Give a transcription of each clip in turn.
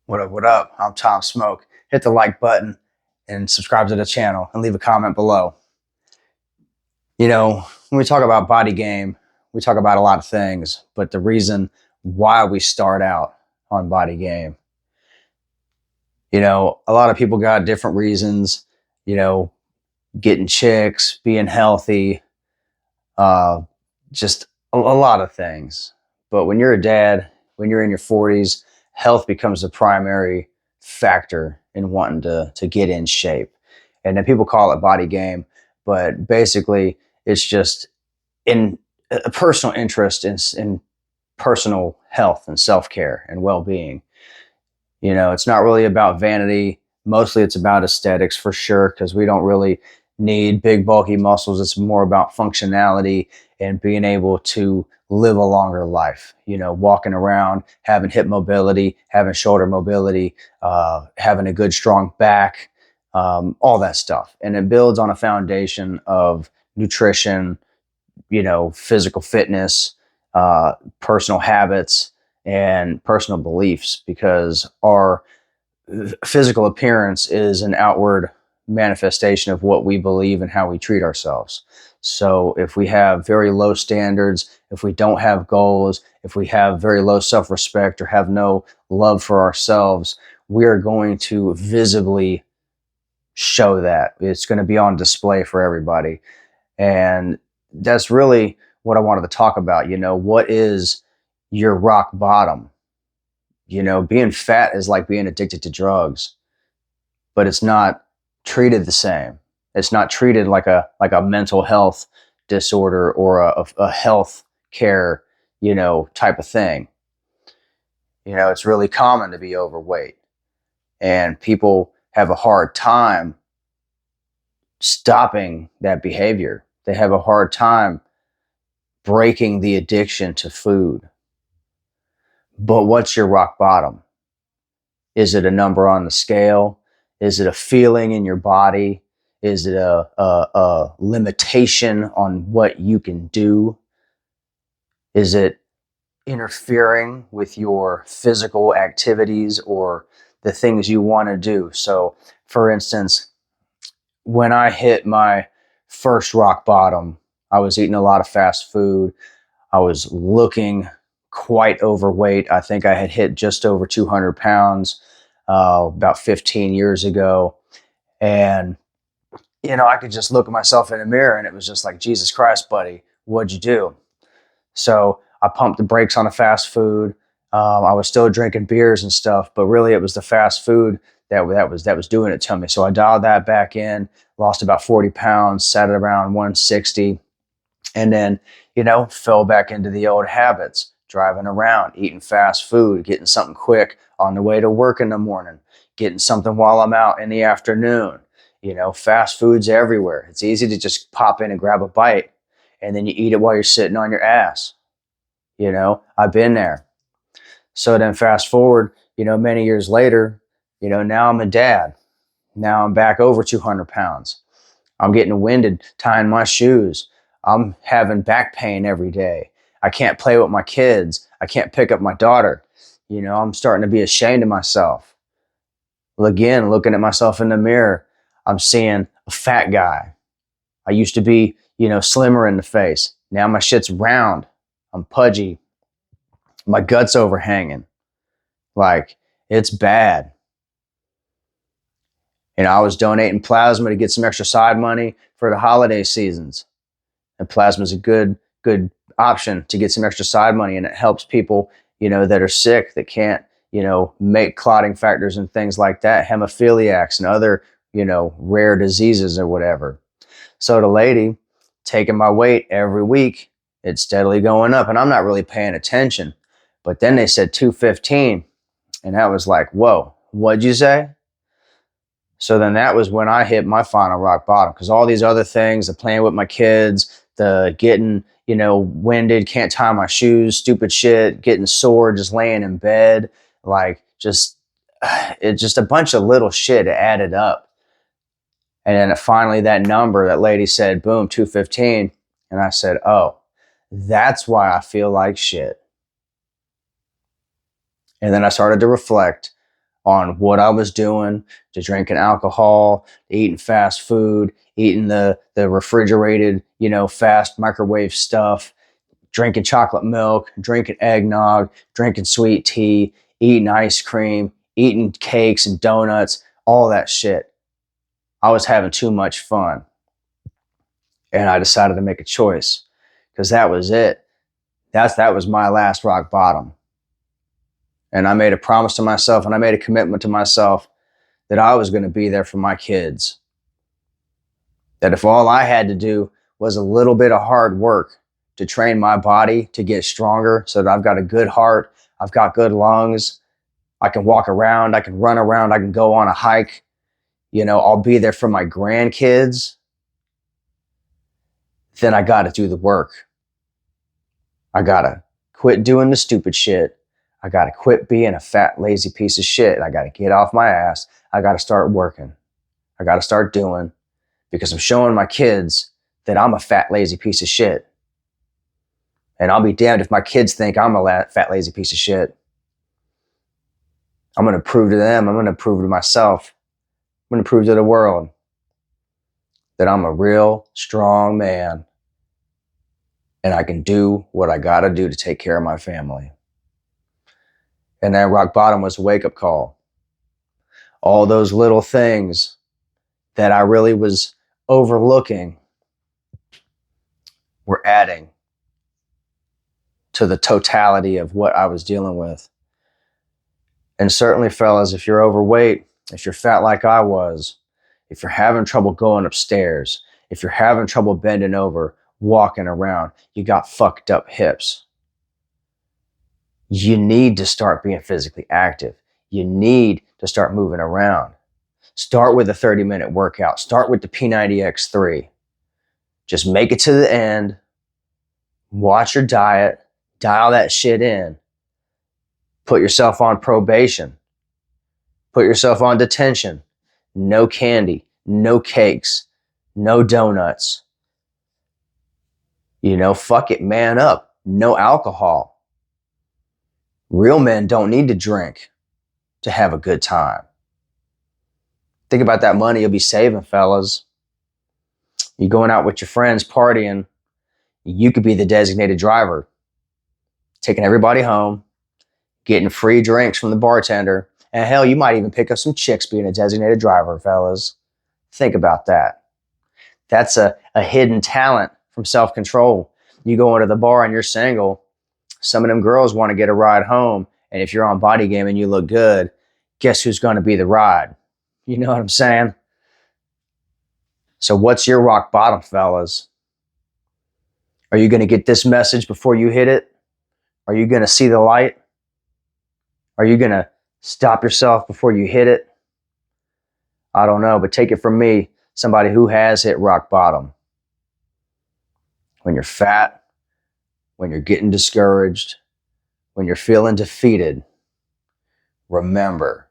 What up, what up? I'm Tom Smoke. Hit the like button and subscribe to the channel and leave a comment below. When we talk about body game, we talk about a lot of things, but the reason why we start out on body game, a lot of people got different reasons, you know, getting chicks, being healthy, uh, just a lot of things. But when you're a dad, when you're in your 40s, health becomes the primary factor in wanting to get in shape. And then people call it body game, but basically it's just in a personal interest in personal health and self-care and well-being. It's not really about vanity. Mostly it's about aesthetics for sure, because we don't really need big, bulky muscles. It's more about functionality and being able to live a longer life, walking around, having hip mobility, having shoulder mobility, having a good, strong back, all that stuff. And it builds on a foundation of nutrition, physical fitness, personal habits, and personal beliefs, because our physical appearance is an outward manifestation of what we believe and how we treat ourselves. So if we have very low standards, if we don't have goals, if we have very low self-respect or have no love for ourselves, we are going to visibly show that. It's going to be on display for everybody. And that's really what I wanted to talk about. What is your rock bottom? Being fat is like being addicted to drugs, but it's not treated the same. It's not treated like a mental health disorder or a health care, type of thing. It's really common to be overweight, and people have a hard time stopping that behavior. They have a hard time breaking the addiction to food. But what's your rock bottom? Is it a number on the scale? Is it a feeling in your body? Is it a limitation on what you can do? Is it interfering with your physical activities or the things you want to do? So, for instance, when I hit my first rock bottom, I was eating a lot of fast food. I was looking quite overweight. I think I had hit just over 200 pounds about 15 years ago. And, I could just look at myself in the mirror and it was just like, Jesus Christ, buddy, what'd you do? So I pumped the brakes on the fast food. I was still drinking beers and stuff, but really it was the fast food that was doing it to me. So I dialed that back in, lost about 40 pounds, sat at around 160, and then, fell back into the old habits, driving around, eating fast food, getting something quick on the way to work in the morning, getting something while I'm out in the afternoon. Fast food's everywhere. It's easy to just pop in and grab a bite, and then you eat it while you're sitting on your ass. I've been there. So then fast forward, many years later, now I'm a dad. Now I'm back over 200 pounds. I'm getting winded tying my shoes. I'm having back pain every day. I can't play with my kids. I can't pick up my daughter. I'm starting to be ashamed of myself. Again, looking at myself in the mirror, I'm seeing a fat guy. I used to be, slimmer in the face. Now my shit's round. I'm pudgy. My gut's overhanging. Like, it's bad. I was donating plasma to get some extra side money for the holiday seasons. And plasma is a good option to get some extra side money, and it helps people, that are sick, that can't, make clotting factors and things like that, hemophiliacs and other, rare diseases or whatever. So the lady taking my weight every week, it's steadily going up, and I'm not really paying attention. But then they said 215, and that was like, whoa, what'd you say? So then that was when I hit my final rock bottom, because all these other things, the playing with my kids, the getting, winded, can't tie my shoes, stupid shit, getting sore, just laying in bed, like it's just a bunch of little shit added up. And then finally that number, that lady said, boom, 215. And I said, oh, that's why I feel like shit. And then I started to reflect on what I was doing, to drinking alcohol, to eating fast food, eating the refrigerated, fast microwave stuff, drinking chocolate milk, drinking eggnog, drinking sweet tea, eating ice cream, eating cakes and donuts, all that shit. I was having too much fun. And I decided to make a choice because that was it. That was my last rock bottom. And I made a promise to myself and I made a commitment to myself that I was going to be there for my kids. That if all I had to do was a little bit of hard work to train my body to get stronger so that I've got a good heart, I've got good lungs, I can walk around, I can run around, I can go on a hike, I'll be there for my grandkids, then I got to do the work. I got to quit doing the stupid shit. I got to quit being a fat, lazy piece of shit. I got to get off my ass. I got to start working. I got to start doing, because I'm showing my kids that I'm a fat, lazy piece of shit. And I'll be damned if my kids think I'm a fat, lazy piece of shit. I'm going to prove to them, I'm going to prove to myself, I'm going to prove to the world that I'm a real strong man and I can do what I got to do to take care of my family. And that rock bottom was a wake-up call. All those little things that I really was overlooking were adding to the totality of what I was dealing with. And certainly, fellas, if you're overweight, if you're fat like I was, if you're having trouble going upstairs, if you're having trouble bending over, walking around, you got fucked up hips, you need to start being physically active. You need to start moving around. Start with a 30-minute workout. Start with the P90X3. Just make it to the end. Watch your diet. Dial that shit in. Put yourself on probation. Put yourself on detention. No candy. No cakes. No donuts. Fuck it, man up. No alcohol. Real men don't need to drink to have a good time. Think about that money you'll be saving, fellas. You're going out with your friends, partying. You could be the designated driver, taking everybody home, getting free drinks from the bartender. And hell, you might even pick up some chicks being a designated driver, fellas. Think about that. That's a hidden talent from self-control. You go into the bar and you're single. Some of them girls want to get a ride home. And if you're on Body Game and you look good, guess who's going to be the ride? You know what I'm saying? So what's your rock bottom, fellas? Are you going to get this message before you hit it? Are you going to see the light? Are you going to stop yourself before you hit it? I don't know, but take it from me, somebody who has hit rock bottom. When you're fat, when you're getting discouraged, when you're feeling defeated, remember,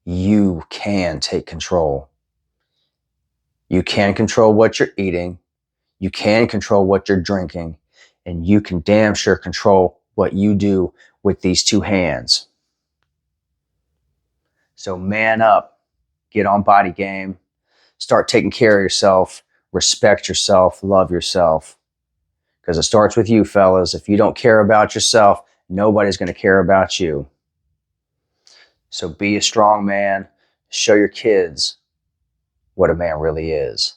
you can take control. You can control what you're eating. You can control what you're drinking. And you can damn sure control what you do with these two hands. So man up, get on Body Game, start taking care of yourself, respect yourself, love yourself. Because it starts with you, fellas. If you don't care about yourself, nobody's going to care about you. So be a strong man. Show your kids what a man really is.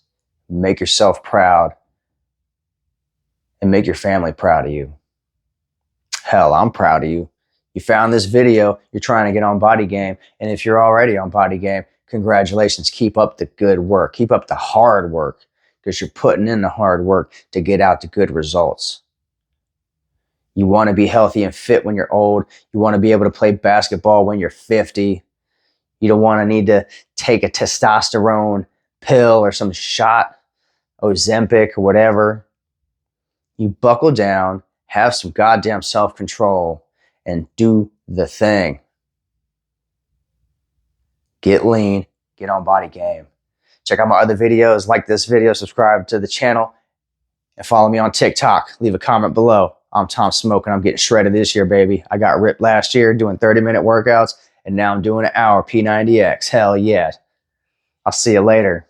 Make yourself proud. And make your family proud of you. Hell, I'm proud of you. You found this video. You're trying to get on Body Game. And if you're already on Body Game, congratulations. Keep up the good work. Keep up the hard work. Because you're putting in the hard work to get out the good results. You want to be healthy and fit when you're old. You want to be able to play basketball when you're 50. You don't want to need to take a testosterone pill or some shot, Ozempic or whatever. You buckle down, have some goddamn self-control, and do the thing. Get lean, get on Body Game. Check out my other videos, like this video, subscribe to the channel, and follow me on TikTok. Leave a comment below. I'm Tom Smoke, and I'm getting shredded this year, baby. I got ripped last year doing 30-minute workouts, and now I'm doing an hour P90X. Hell yeah. I'll see you later.